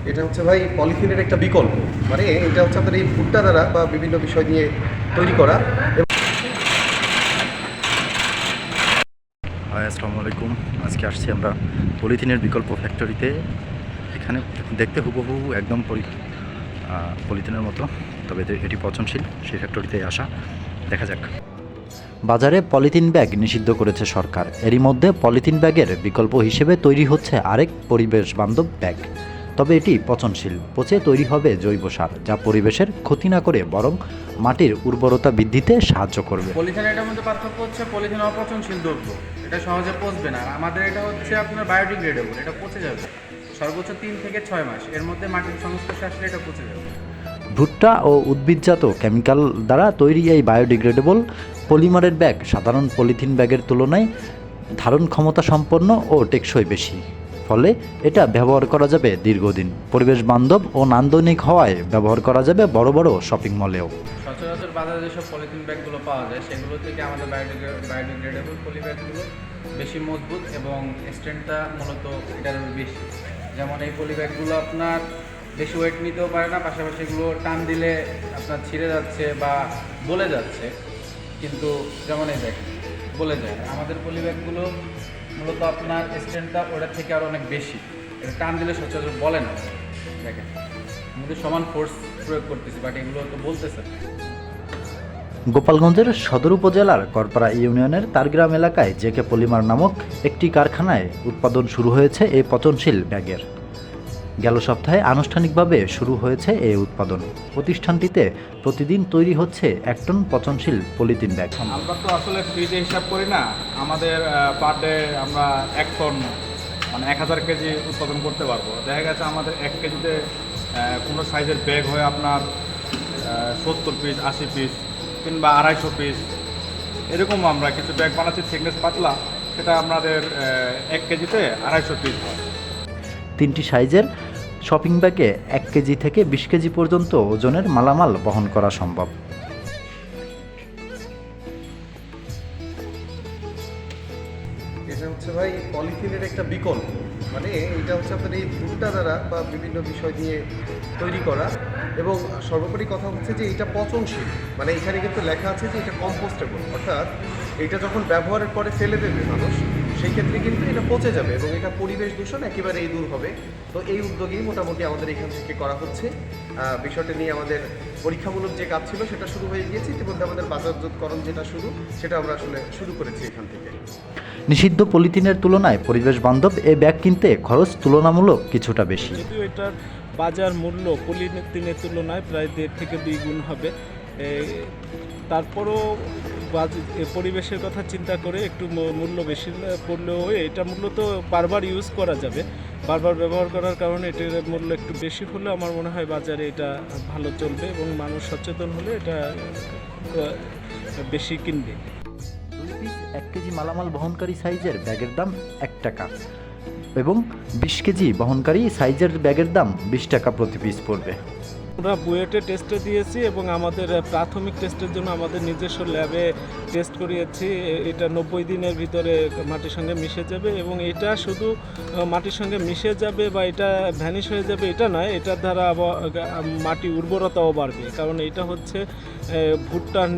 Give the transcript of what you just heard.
এটা হচ্ছে ভাই পলিথিনের একটা বিকল্প। মানে এটা হচ্ছে আপনার এই ভুট্টা দ্বারা বা বিভিন্ন বিষয় নিয়ে তৈরি করা। হাই, আসসালামু আলাইকুম। আজকে আসছি আমরা পলিথিনের বিকল্প ফ্যাক্টরিতে। এখানে দেখতে হুবহু একদম পলিথিনের মতো, তবে এটি পচনশীল। সেই ফ্যাক্টরিতে আসা, দেখা যাক। বাজারে পলিথিন ব্যাগ নিষিদ্ধ করেছে সরকার। এরই মধ্যে পলিথিন ব্যাগের বিকল্প হিসেবে তৈরি হচ্ছে আরেক পরিবেশ বান্ধব ব্যাগ। তবে এটি পচনশীল, পচে তৈরি হবে জৈব সার, যা পরিবেশের ক্ষতি না করে বরং মাটির উর্বরতা বৃদ্ধিতে সাহায্য করবে। পলিথিনের এটার মধ্যে পার্থক্য হচ্ছে পলিথিন অপচনশীল দ্রব্য, এটা সহজে পচবে না। আর আমাদের এটা হচ্ছে আপনার বায়োডিগ্রেডেবল, এটা পচে যাবে সর্বোচ্চ 3 থেকে 6 মাস, এর মধ্যে মাটির সংস্পর্শে আসলে এটা পচে যাবে। ভুট্টা ও উদ্ভিদজাত কেমিক্যাল দ্বারা তৈরি এই বায়োডিগ্রেডেবল পলিমারের ব্যাগ সাধারণ পলিথিন ব্যাগের তুলনায় ধারণ ক্ষমতা সম্পন্ন ও টেকসই বেশি। ফলে এটা ব্যবহার করা যাবে দীর্ঘদিন, পরিবেশ বান্ধব ও নান্দনিক হওয়ায় ব্যবহার করা যাবে বড় বড় শপিং মলেও। সচরাচর বাজারে যেসব পলিথিন ব্যাগগুলো পাওয়া যায় সেগুলো থেকে আমাদের বায়োডিগ্রেডেবল পলি ব্যাগগুলো বেশি মজবুত এবং স্ট্রেংথটা মূলত এটার বেশি। যেমন এই পলি ব্যাগগুলো আপনার বেশি ওয়েট নিতেও পারে না, পাশাপাশি এগুলো টান দিলে আপনার ছিঁড়ে যাচ্ছে বা গলে যাচ্ছে, কিন্তু যেমন এই ব্যাগ বলে যায়। আমাদের পলি ব্যাগগুলো মূলত আপনার স্ট্রেংথটা ওটার থেকে আরও অনেক বেশি, এটা টান দিলে সচরাচর বলে না। দেখেন আমাদের সমান ফোর্স প্রয়োগ করতেছি, বাট এগুলো তো বলতেছে। গোপালগঞ্জের সদর উপজেলার করপাড়া ইউনিয়নের তারগ্রাম এলাকায় জেকে পলিমার নামক একটি কারখানায় উৎপাদন শুরু হয়েছে এই পচনশীল ব্যাগের। গেল সপ্তাহে আনুষ্ঠানিকভাবে শুরু হয়েছে এই উৎপাদন। প্রতিষ্ঠানটিতে প্রতিদিন তৈরি হচ্ছে 1 টন পচনশীল পলিথিন ব্যাগ। আমরা তো আসলে ফ্রিতে হিসাব করি না, আমাদের পার ডে আমরা 1 টন মানে 1000 কেজি উৎপাদন করতে পারবো। দেখা গেছে আমাদের 1 কেজিতে কোনো সাইজের ব্যাগ হয় আপনার 70 পিস, 80 পিস কিংবা 250 পিস, এরকম আমরা কিছু ব্যাগ বানাচ্ছি থিকনেস পাতলা, সেটা আমাদের 1 কেজিতে 250 পিস হয়। 3টি সাইজের শপিং ব্যাগে 1 কেজি থেকে 20 কেজি পর্যন্ত ওজনের মালামাল বহন করা সম্ভব। এটা হচ্ছে ভাই পলিথিনের একটা বিকল্প। মানে এটা হচ্ছে আপনার এই ভুট্টা দ্বারা বা বিভিন্ন বিষয় নিয়ে তৈরি করা, এবং সর্বোপরি কথা হচ্ছে যে এটা পচনশীল। মানে এখানে কিন্তু লেখা আছে যে এটা কম্পোস্টেবল, অর্থাৎ এটা যখন ব্যবহারের পরে ফেলে দেবে মানুষ, সেই ক্ষেত্রে কিন্তু এটা পচে যাবে এবং এটা পরিবেশ দূষণ একেবারেই দূর হবে। তো এই উদ্যোগেই মোটামুটি আমাদের এখান থেকে করা হচ্ছে। বিষয়টা নিয়ে আমাদের পরীক্ষামূলক যে কাজ ছিল সেটা শুরু হয়ে গিয়েছে, ইতিমধ্যে আমাদের বাজারজাতকরণ যেটা সেটা আমরা আসলে শুরু করেছি এখান থেকে। নিষিদ্ধ পলিথিনের তুলনায় পরিবেশ বান্ধব এ ব্যাগ কিনতে খরচ তুলনামূলক কিছুটা বেশি। যদিও এটার বাজার মূল্য পলিথিনের তুলনায় প্রায় 1.5 থেকে 2 গুণ হবে, তারপরও পরিবেশের কথা চিন্তা করে একটু মূল্য বেশি পড়লেও এটা মূলত বারবার ইউজ করা যাবে, বারবার ব্যবহার করার কারণে এটার মূল্য একটু বেশি হলে আমার মনে হয় বাজারে এটা ভালো চলবে এবং মানুষ সচেতন হলে এটা বেশি কিনবে। 2 পিস 1 কেজি মালামাল বহনকারী সাইজের ব্যাগের দাম 1 টাকা এবং 20 কেজি বহনকারী সাইজের ব্যাগের দাম 20 টাকা প্রতি পিস পড়বে। আমরা বুয়েটে টেস্টে দিয়েছি এবং আমাদের প্রাথমিক টেস্টের জন্য আমাদের নিজস্ব ল্যাবে টেস্ট করিয়েছি। এটা 90 দিনের ভিতরে মাটির সঙ্গে মিশে যাবে এবং এটা শুধু মাটির সঙ্গে মিশে যাবে বা এটা ভ্যানিশ হয়ে যাবে এটা নয়, এটার দ্বারা মাটি উর্বরতাও বাড়বে, কারণ এটা হচ্ছে ভুট্টার